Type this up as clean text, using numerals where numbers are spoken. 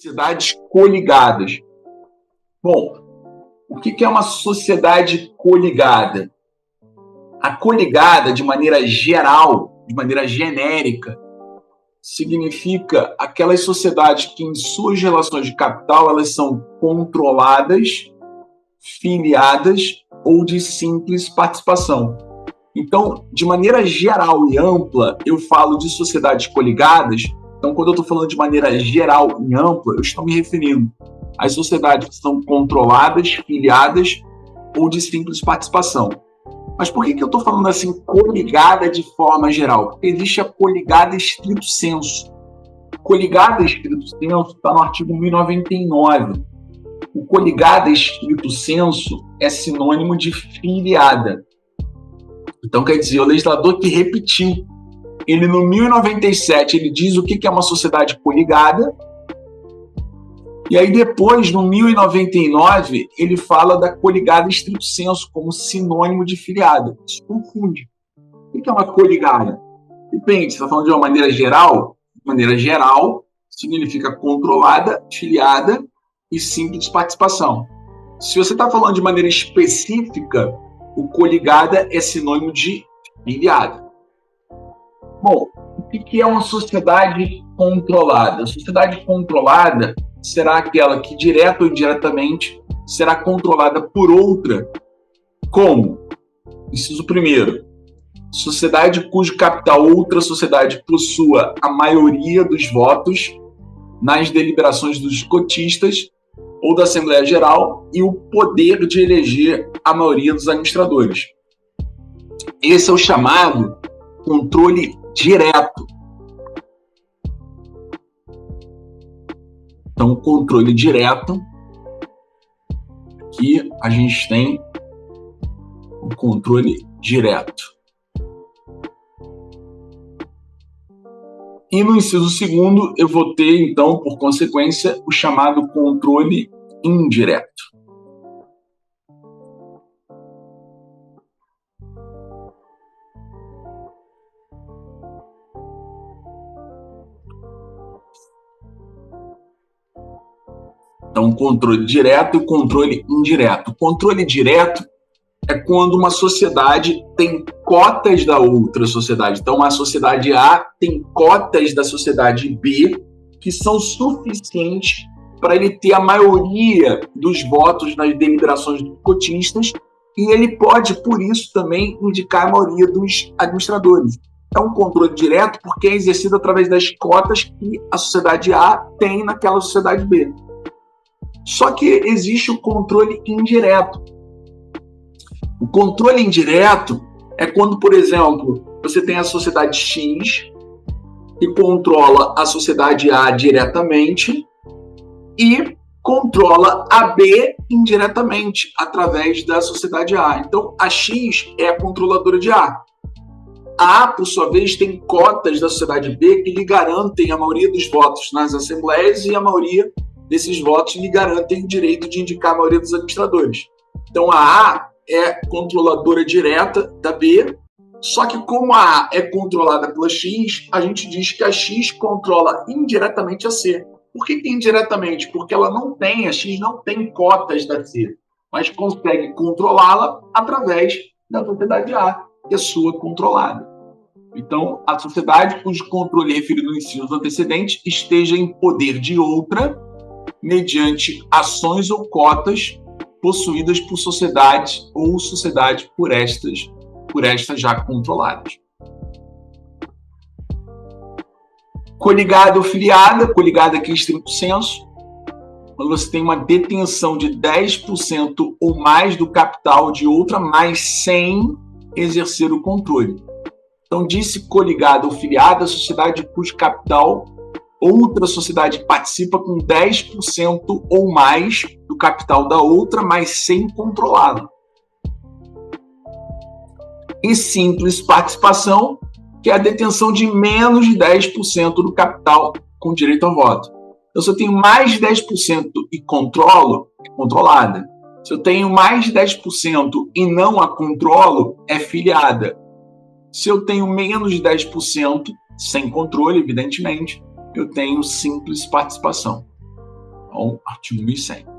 Sociedades coligadas. Bom, o que é uma sociedade coligada? A coligada, de maneira geral, de maneira genérica, significa aquelas sociedades que, em suas relações de capital, elas são controladas, filiadas ou de simples participação. Então, de maneira geral e ampla, eu falo de sociedades coligadas. Então, quando eu estou falando de maneira geral e ampla, eu estou me referindo às sociedades que são controladas, filiadas ou de simples participação. Mas por que eu estou falando assim, coligada de forma geral? Porque existe a coligada estrito sensu. Coligada estrito sensu está no artigo 1099. O coligada estrito sensu é sinônimo de filiada. Então, quer dizer, o legislador que repetiu, ele no 1097, ele diz o que é uma sociedade coligada, e aí depois, no 1099, ele fala da coligada estrito sensu como sinônimo de filiada. Isso confunde. O que é uma coligada? Depende, você está falando de uma maneira geral? De maneira geral, significa controlada, filiada e simples participação. Se você está falando de maneira específica, o coligada é sinônimo de filiada. Bom, o que é uma sociedade controlada? A sociedade controlada será aquela que, direta ou indiretamente, será controlada por outra. Como? Inciso primeiro, sociedade cujo capital outra sociedade possua a maioria dos votos nas deliberações dos cotistas ou da Assembleia Geral e o poder de eleger a maioria dos administradores. Esse é o chamado controle direto. Então, controle direto, aqui a gente tem o controle direto. E no inciso segundo, eu vou ter, então, por consequência, o chamado controle indireto. Então, controle direto e controle indireto. O controle direto é quando uma sociedade tem cotas da outra sociedade. Então, a sociedade A tem cotas da sociedade B que são suficientes para ele ter a maioria dos votos nas deliberações dos cotistas e ele pode, por isso, também indicar a maioria dos administradores. É um controle direto porque é exercido através das cotas que a sociedade A tem naquela sociedade B. Só que existe o controle indireto. O controle indireto é quando, por exemplo, você tem a sociedade X que controla a sociedade A diretamente e controla a B indiretamente através da sociedade A. Então, a X é a controladora de A. A A, por sua vez, tem cotas da sociedade B que lhe garantem a maioria dos votos nas assembleias e a maioria desses votos lhe garantem o direito de indicar a maioria dos administradores. Então, a A é controladora direta da B, só que como a A é controlada pela X, a gente diz que a X controla indiretamente a C. Por que indiretamente? Porque a X não tem cotas da C, mas consegue controlá-la através da sociedade A, que é sua controlada. Então, a sociedade cujo controle referido no inciso antecedente esteja em poder de outra, mediante ações ou cotas possuídas por sociedades ou sociedade por estas já controladas. Coligada ou filiada, coligada aqui em estrito sensu, quando você tem uma detenção de 10% ou mais do capital de outra, mas sem exercer o controle. Então, disse coligada ou filiada, a sociedade cujo capital outra sociedade participa com 10% ou mais do capital da outra, mas sem controlá-lo. E simples participação, que é a detenção de menos de 10% do capital com direito ao voto. Então, se eu tenho mais de 10% e controlo, é controlada. Se eu tenho mais de 10% e não a controlo, é filiada. Se eu tenho menos de 10%, sem controle, evidentemente, eu tenho simples participação. ao artigo 1100.